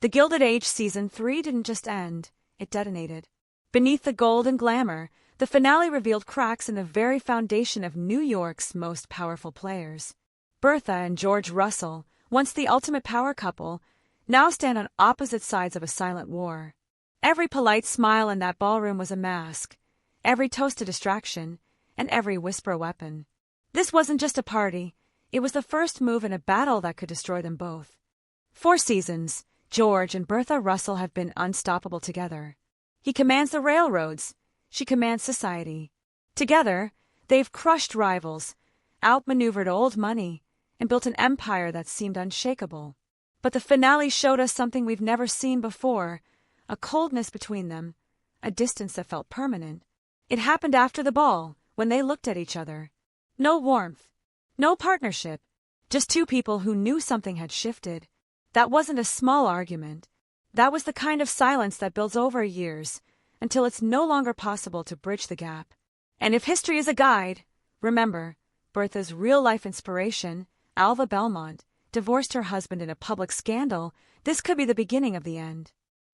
The Gilded Age Season 3 didn't just end, it detonated. Beneath the gold and glamour, the finale revealed cracks in the very foundation of New York's most powerful players. Bertha and George Russell, once the ultimate power couple, now stand on opposite sides of a silent war. Every polite smile in that ballroom was a mask, every toast a distraction, and every whisper a weapon. This wasn't just a party, it was the first move in a battle that could destroy them both. 4 seasons, George and Bertha Russell have been unstoppable together. He commands the railroads, she commands society. Together, they've crushed rivals, outmaneuvered old money, and built an empire that seemed unshakable. But the finale showed us something we've never seen before, a coldness between them, a distance that felt permanent. It happened after the ball, when they looked at each other. No warmth, no partnership, just 2 people who knew something had shifted. That wasn't a small argument. That was the kind of silence that builds over years, until it's no longer possible to bridge the gap. And if history is a guide, remember, Bertha's real-life inspiration, Alva Belmont, divorced her husband in a public scandal. This could be the beginning of the end.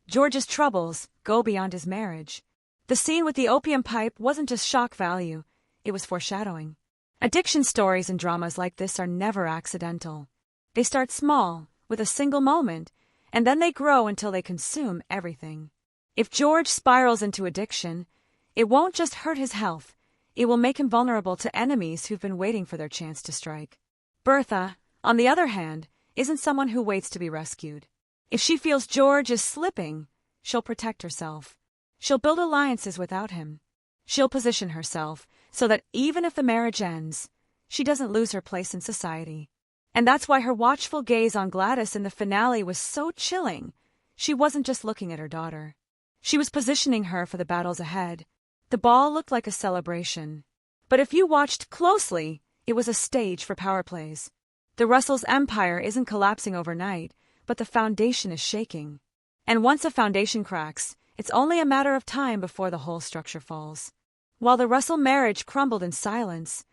George's troubles go beyond his marriage. The scene with the opium pipe wasn't just shock value, it was foreshadowing. Addiction stories and dramas like this are never accidental. They start small, with a single moment, and then they grow until they consume everything. If George spirals into addiction, it won't just hurt his health, it will make him vulnerable to enemies who've been waiting for their chance to strike. Bertha, on the other hand, isn't someone who waits to be rescued. If she feels George is slipping, she'll protect herself. She'll build alliances without him. She'll position herself so that even if the marriage ends, she doesn't lose her place in society. And that's why her watchful gaze on Gladys in the finale was so chilling. She wasn't just looking at her daughter. She was positioning her for the battles ahead. The ball looked like a celebration. But if you watched closely, it was a stage for power plays. The Russells' empire isn't collapsing overnight, but the foundation is shaking. And once a foundation cracks, it's only a matter of time before the whole structure falls. While the Russell marriage crumbled in silence,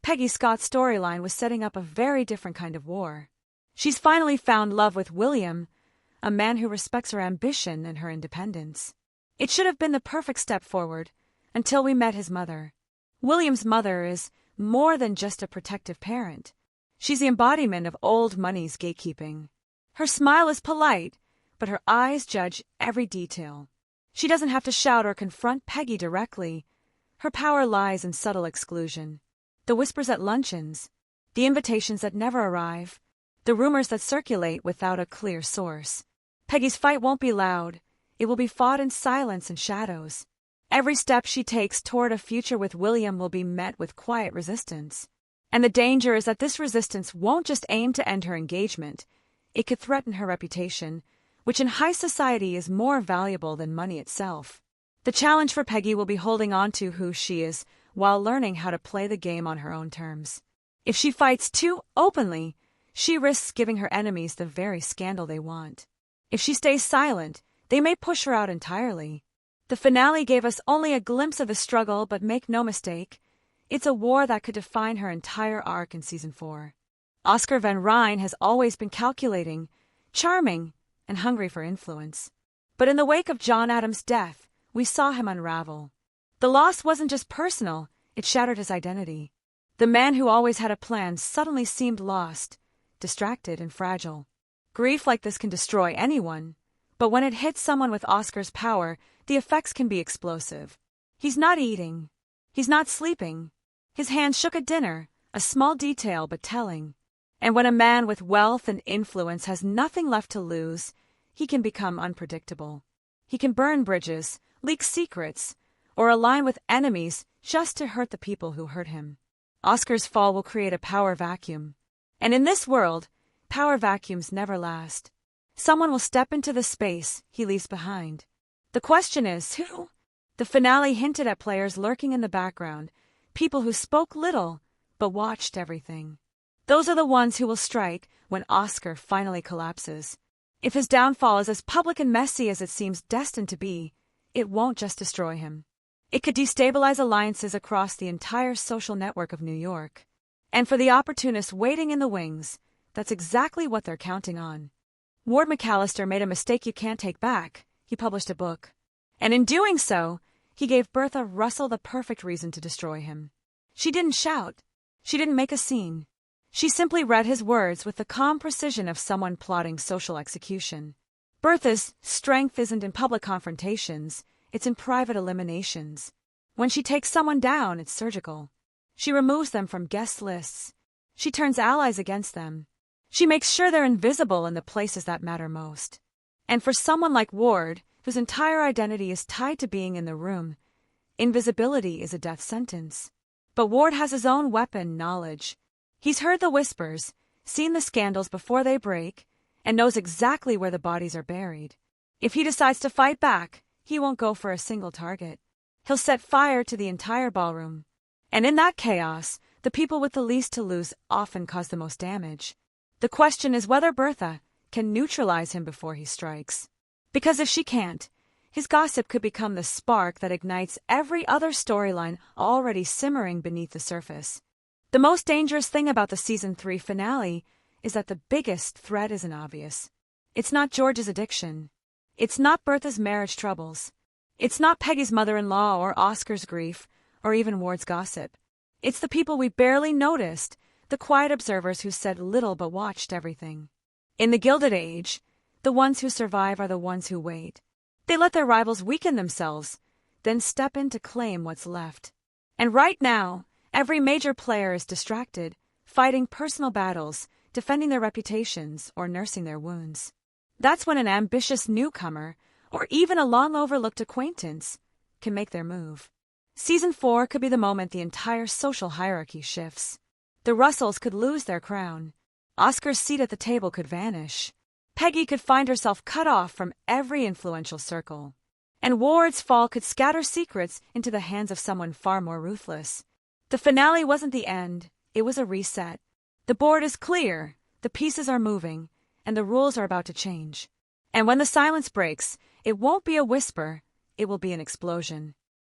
Peggy Scott's storyline was setting up a very different kind of war. She's finally found love with William, a man who respects her ambition and her independence. It should have been the perfect step forward, until we met his mother. William's mother is more than just a protective parent. She's the embodiment of old money's gatekeeping. Her smile is polite, but her eyes judge every detail. She doesn't have to shout or confront Peggy directly. Her power lies in subtle exclusion. The whispers at luncheons, the invitations that never arrive, the rumors that circulate without a clear source. Peggy's fight won't be loud. It will be fought in silence and shadows. Every step she takes toward a future with William will be met with quiet resistance. And the danger is that this resistance won't just aim to end her engagement. It could threaten her reputation, which in high society is more valuable than money itself. The challenge for Peggy will be holding on to who she is while learning how to play the game on her own terms. If she fights too openly, she risks giving her enemies the very scandal they want. If she stays silent, they may push her out entirely. The finale gave us only a glimpse of the struggle, but make no mistake, it's a war that could define her entire arc in Season 4. Oscar Van Ryn has always been calculating, charming, and hungry for influence. But in the wake of John Adams' death, we saw him unravel. The loss wasn't just personal, it shattered his identity. The man who always had a plan suddenly seemed lost, distracted, and fragile. Grief like this can destroy anyone, but when it hits someone with Oscar's power, the effects can be explosive. He's not eating. He's not sleeping. His hand shook at dinner, a small detail but telling. And when a man with wealth and influence has nothing left to lose, he can become unpredictable. He can burn bridges, leak secrets, or align with enemies just to hurt the people who hurt him. Oscar's fall will create a power vacuum. And in this world, power vacuums never last. Someone will step into the space he leaves behind. The question is, who? The finale hinted at players lurking in the background, people who spoke little but watched everything. Those are the ones who will strike when Oscar finally collapses. If his downfall is as public and messy as it seems destined to be, it won't just destroy him. It could destabilize alliances across the entire social network of New York. And for the opportunists waiting in the wings, that's exactly what they're counting on. Ward McAllister made a mistake you can't take back. He published a book. And in doing so, he gave Bertha Russell the perfect reason to destroy him. She didn't shout. She didn't make a scene. She simply read his words with the calm precision of someone plotting social execution. Bertha's strength isn't in public confrontations, it's in private eliminations. When she takes someone down, it's surgical. She removes them from guest lists. She turns allies against them. She makes sure they're invisible in the places that matter most. And for someone like Ward, whose entire identity is tied to being in the room, invisibility is a death sentence. But Ward has his own weapon, knowledge. He's heard the whispers, seen the scandals before they break, and knows exactly where the bodies are buried. If he decides to fight back, he won't go for a single target. He'll set fire to the entire ballroom. And in that chaos, the people with the least to lose often cause the most damage. The question is whether Bertha can neutralize him before he strikes. Because if she can't, his gossip could become the spark that ignites every other storyline already simmering beneath the surface. The most dangerous thing about the Season 3 finale is that the biggest threat isn't obvious. It's not George's addiction. It's not Bertha's marriage troubles. It's not Peggy's mother-in-law or Oscar's grief, or even Ward's gossip. It's the people we barely noticed, the quiet observers who said little but watched everything. In the Gilded Age, the ones who survive are the ones who wait. They let their rivals weaken themselves, then step in to claim what's left. And right now, every major player is distracted, fighting personal battles, defending their reputations, or nursing their wounds. That's when an ambitious newcomer, or even a long-overlooked acquaintance, can make their move. Season 4 could be the moment the entire social hierarchy shifts. The Russells could lose their crown. Oscar's seat at the table could vanish. Peggy could find herself cut off from every influential circle. And Ward's fall could scatter secrets into the hands of someone far more ruthless. The finale wasn't the end, it was a reset. The board is clear, the pieces are moving, and the rules are about to change. And when the silence breaks, it won't be a whisper, it will be an explosion.